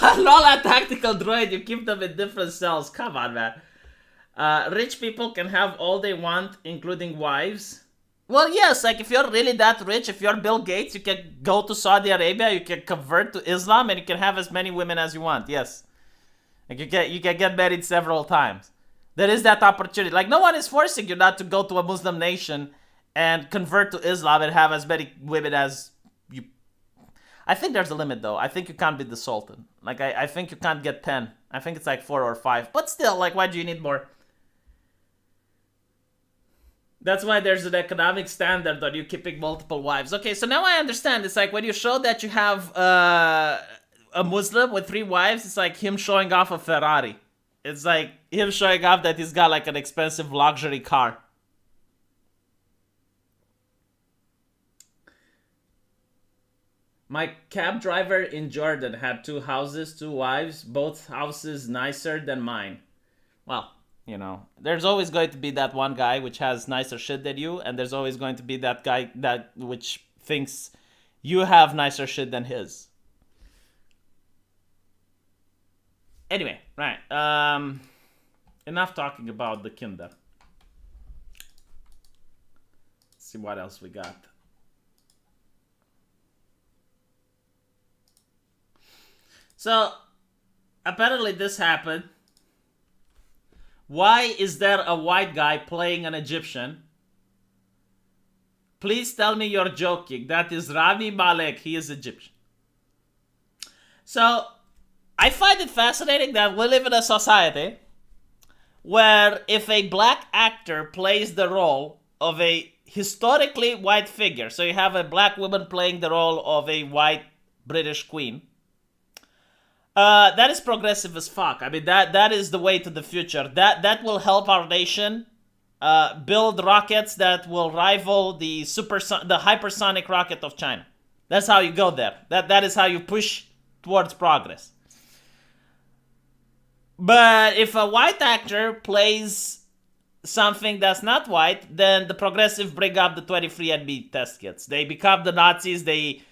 Lola Tactical Droid, you keep them in different cells. Come on, man. Rich people can have all they want, including wives. Well, yes, like, if you're really that rich, if you're Bill Gates, you can go to Saudi Arabia, you can convert to Islam, and you can have as many women as you want, yes. Like, you can get married several times. There is that opportunity. Like, no one is forcing you not to go to a Muslim nation and convert to Islam and have as many women as you... I think there's a limit, though. I think you can't be the Sultan. Like, I think you can't get 10. I think it's like 4 or 5. But still, like, why do you need more? That's why there's an economic standard on you keeping multiple wives. Okay, so now I understand. It's like when you show that you have a Muslim with 3 wives, it's like him showing off a Ferrari. It's like him showing off that he's got like an expensive luxury car. My cab driver in Jordan had 2 houses, 2 wives, both houses nicer than mine. Well, you know, there's always going to be that one guy which has nicer shit than you, and there's always going to be that guy that which thinks you have nicer shit than his. Anyway, right. Enough talking about the Kinder. Let's see what else we got. So, apparently this happened. Why is there a white guy playing an Egyptian? Please tell me you're joking. That is Rami Malek. He is Egyptian. So, I find it fascinating that we live in a society where if a black actor plays the role of a historically white figure, so you have a black woman playing the role of a white British queen, that is progressive as fuck. I mean, that is the way to the future. That will help our nation build rockets that will rival the hypersonic rocket of China. That's how you go there. That is how you push towards progress. But if a white actor plays something that's not white, then the progressive bring up the 23andMe test kits. They become the Nazis. They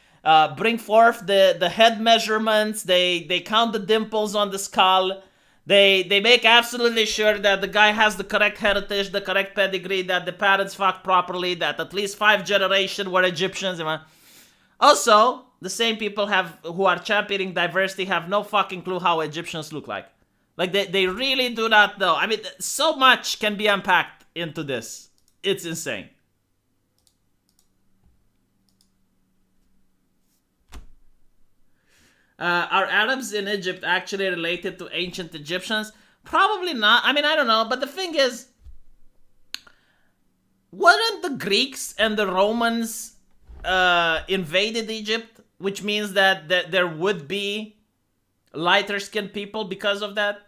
bring forth the head measurements. They count the dimples on the skull. They make absolutely sure that the guy has the correct heritage, the correct pedigree, that the parents fucked properly, that at least 5 generations were Egyptians. Also, the same people who are championing diversity have no fucking clue how Egyptians look like. Like, they really do not know. I mean, so much can be unpacked into this. It's insane. Are Arabs in Egypt actually related to ancient Egyptians? Probably not. I mean, I don't know. But the thing is, weren't the Greeks and the Romans invaded Egypt? Which means that there would be lighter skinned people because of that?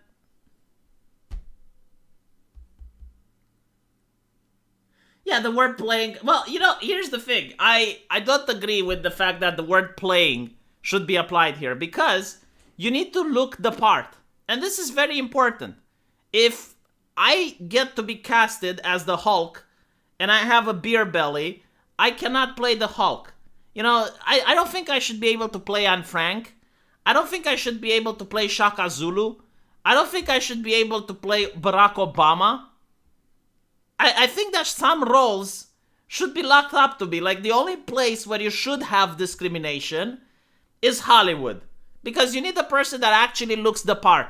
Yeah, the word playing. Well, here's the thing. I don't agree with the fact that the word playing should be applied here, because you need to look the part. And this is very important. If I get to be casted as the Hulk and I have a beer belly, I cannot play the Hulk. I don't think I should be able to play Anne Frank. I don't think I should be able to play Shaka Zulu. I don't think I should be able to play Barack Obama. I think that some roles should be locked up to be. Like, the only place where you should have discrimination is Hollywood. Because you need a person that actually looks the part.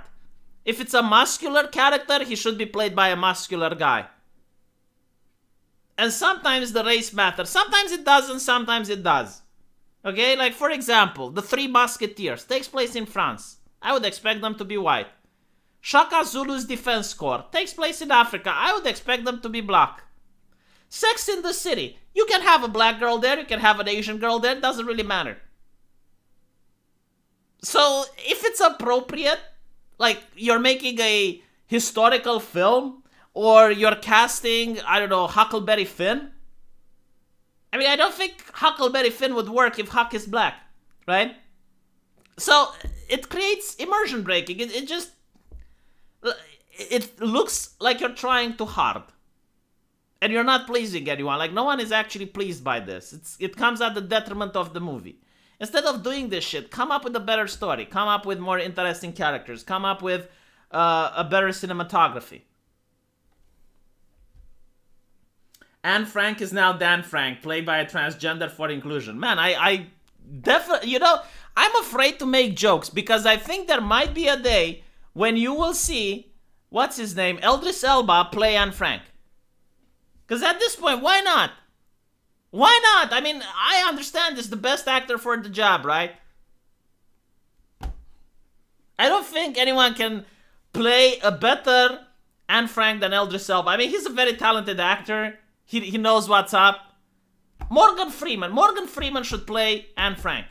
If it's a muscular character, he should be played by a muscular guy. And sometimes the race matters. Sometimes it doesn't, sometimes it does. Okay, like for example, the Three Musketeers takes place in France. I would expect them to be white. Shaka Zulu's Defense Corps takes place in Africa. I would expect them to be black. Sex in the City. You can have a black girl there, you can have an Asian girl there, it doesn't really matter. So, if it's appropriate, like you're making a historical film, or you're casting, I don't know, Huckleberry Finn. I mean, I don't think Huckleberry Finn would work if Huck is black, right? So, it creates immersion breaking. It looks like you're trying too hard. And you're not pleasing anyone. Like, no one is actually pleased by this. It comes at the detriment of the movie. Instead of doing this shit, come up with a better story. Come up with more interesting characters. Come up with a better cinematography. Anne Frank is now Dan Frank, played by a transgender for inclusion. Man, I definitely, I'm afraid to make jokes because I think there might be a day when you will see, what's his name, Idris Elba play Anne Frank. Because at this point, why not? Why not? I mean, I understand this, the best actor for the job, right? I don't think anyone can play a better Anne Frank than Idris Elba. I mean, he's a very talented actor. He knows what's up. Morgan Freeman should play Anne Frank.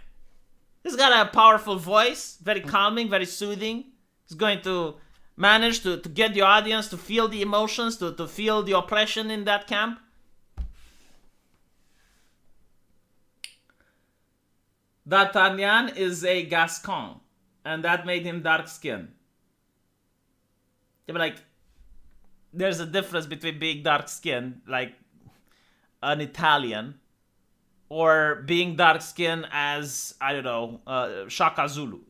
He's got a powerful voice, very calming, very soothing. He's going to manage to get the audience to feel the emotions, to feel the oppression in that camp. D'Artagnan is a Gascon, and that made him dark-skinned. Like, there's a difference between being dark-skinned, like an Italian, or being dark-skinned as, I don't know, Shaka Zulu.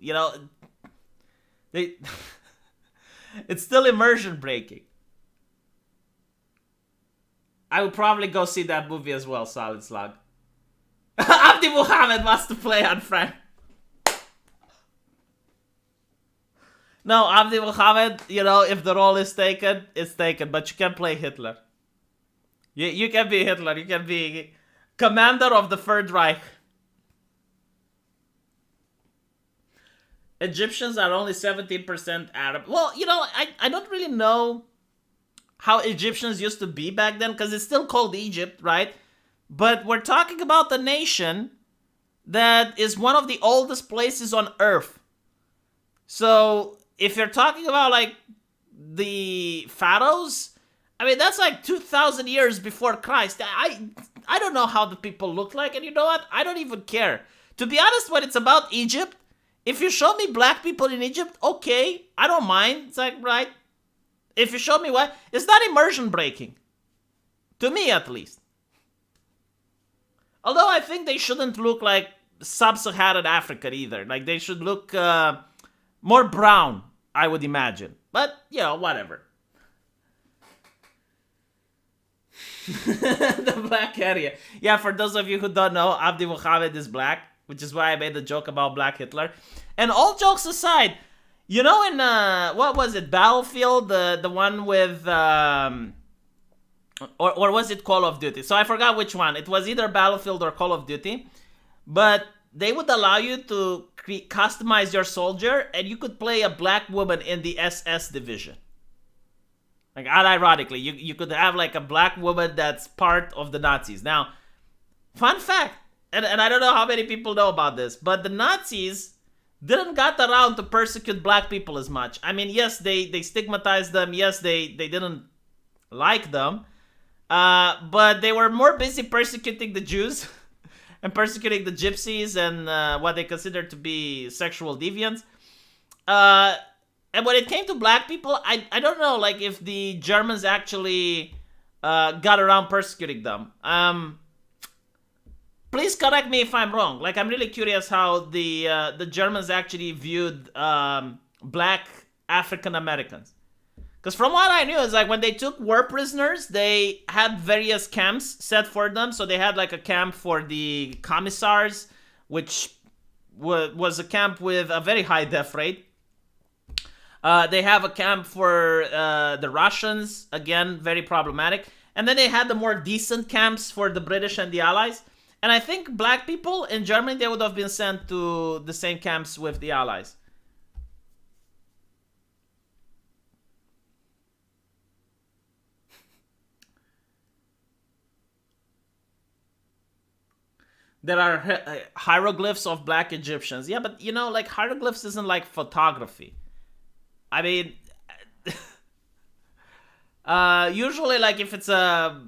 It's still immersion breaking. I would probably go see that movie as well, Solid Slug. Abdi Muhammad wants to play Anne Frank. No, Abdi Muhammad, if the role is taken, it's taken. But you can play Hitler. You can be Hitler. You can be commander of the Third Reich. Egyptians are only 17% Arab. Well, I don't really know how Egyptians used to be back then, because it's still called Egypt, right? But we're talking about a nation that is one of the oldest places on Earth. So, if you're talking about, like, the pharaohs, I mean, that's like 2,000 years before Christ. I don't know how the people look like, and you know what? I don't even care. To be honest, when it's about Egypt, if you show me black people in Egypt, okay, I don't mind. It's like, right? If you show me what, it's not immersion breaking. To me, at least. Although I think they shouldn't look like sub-Saharan Africa either. Like, they should look more brown, I would imagine. But, you know, whatever. The black area. Yeah, for those of you who don't know, Abdi Muhammad is black, which is why I made the joke about Black Hitler. And all jokes aside, you know, in what was it, Battlefield, the one with or was it Call of Duty? So I forgot which one. It was either Battlefield or Call of Duty, but they would allow you to customize your soldier, and you could play a black woman in the SS division. Like, unironically, you could have like a black woman that's part of the Nazis. Now, fun fact, and I don't know how many people know about this, but the Nazis didn't got around to persecute black people as much. I mean, yes, they stigmatized them. Yes, they didn't like them. But they were more busy persecuting the Jews and persecuting the gypsies and what they considered to be sexual deviants. And when it came to black people, I don't know, like, if the Germans actually got around persecuting them. Please correct me if I'm wrong. Like, I'm really curious how the Germans actually viewed black African Americans. Because from what I knew, is like when they took war prisoners, they had various camps set for them. So they had like a camp for the commissars, which was a camp with a very high death rate. They have a camp for the Russians, again, very problematic. And then they had the more decent camps for the British and the Allies. And I think black people in Germany, they would have been sent to the same camps with the Allies. There are hieroglyphs of black Egyptians. Yeah, but you know, like, hieroglyphs isn't like photography. I mean, usually, like, if it's a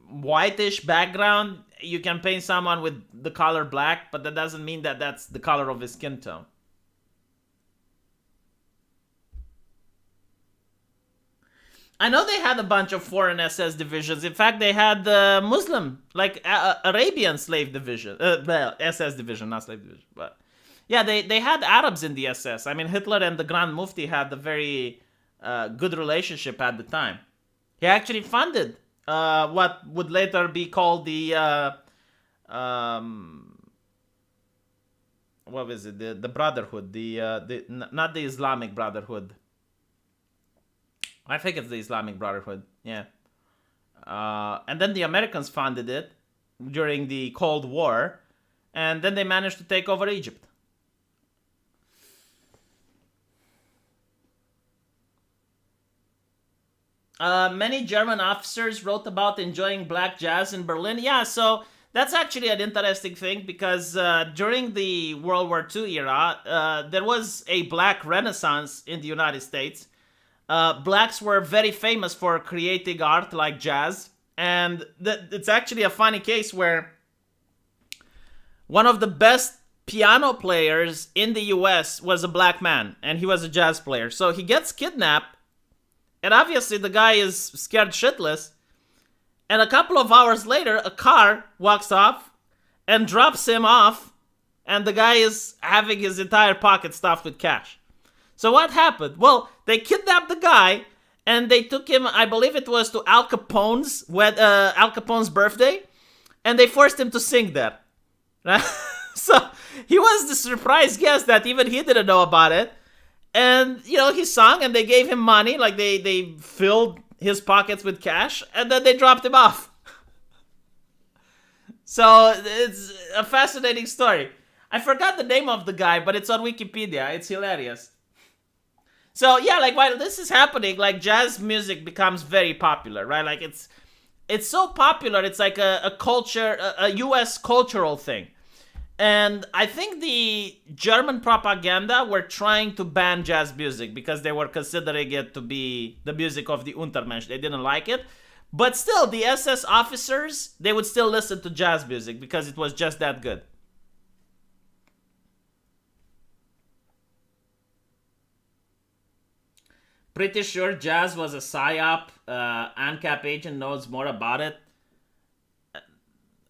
whitish background, you can paint someone with the color black, but that doesn't mean that that's the color of his skin tone. I know they had a bunch of foreign SS divisions. In fact, they had the Muslim, like, Arabian slave division. Well, SS division, not slave division. But yeah, they had Arabs in the SS. I mean, Hitler and the Grand Mufti had a very good relationship at the time. He actually funded what would later be called the what was it? The Brotherhood, the not the Islamic Brotherhood. I think it's the Islamic Brotherhood, yeah. And then the Americans funded it during the Cold War, and then they managed to take over Egypt. Many German officers wrote about enjoying black jazz in Berlin. Yeah, so that's actually an interesting thing because during the World War II era, there was a black renaissance in the United States. Blacks were very famous for creating art like jazz. And it's actually a funny case where one of the best piano players in the US was a black man, and he was a jazz player. So he gets kidnapped, and obviously the guy is scared shitless. And a couple of hours later, a car walks off and drops him off, and the guy is having his entire pocket stuffed with cash. So what happened? Well, they kidnapped the guy, and they took him, I believe it was to Al Capone's birthday, and they forced him to sing there. So he was the surprise guest that even he didn't know about it. And, you know, he sung, and they gave him money, like they filled his pockets with cash, and then they dropped him off. So it's a fascinating story. I forgot the name of the guy, but it's on Wikipedia. It's hilarious. So yeah, like, while this is happening, like, jazz music becomes very popular, right? Like, it's so popular, it's like a culture, a US cultural thing. And I think the German propaganda were trying to ban jazz music because they were considering it to be the music of the Untermensch. They didn't like it. But still, the SS officers, they would still listen to jazz music because it was just that good. Pretty sure jazz was a psyop. ANCAP agent knows more about it.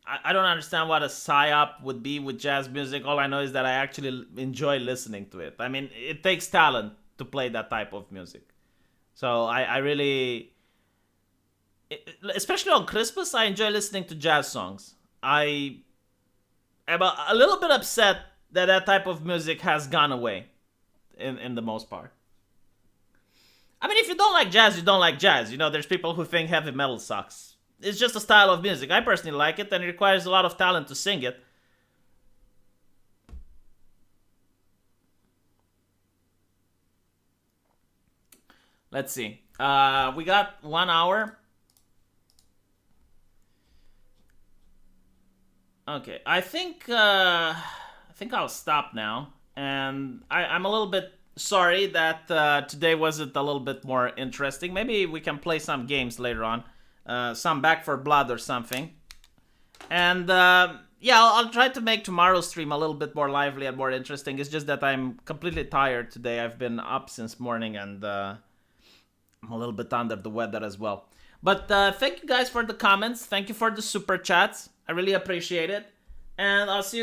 I don't understand what a psyop would be with jazz music. All I know is that I actually enjoy listening to it. I mean, it takes talent to play that type of music. So I really, especially on Christmas, I enjoy listening to jazz songs. I am a little bit upset that that type of music has gone away in the most part. I mean, if you don't like jazz, you don't like jazz. You know, there's people who think heavy metal sucks. It's just a style of music. I personally like it, and it requires a lot of talent to sing it. Let's see. We got 1 hour. Okay, I think I'll stop now, and I'm a little bit sorry that today wasn't a little bit more interesting. Maybe we can play some games later on, some Back for Blood or something, and yeah, I'll try to make tomorrow's stream a little bit more lively and more interesting. It's just that I'm completely tired today. I've been up since morning, and I'm a little bit under the weather as well. But thank you guys for the comments. Thank you for the super chats. I really appreciate it. And I'll see you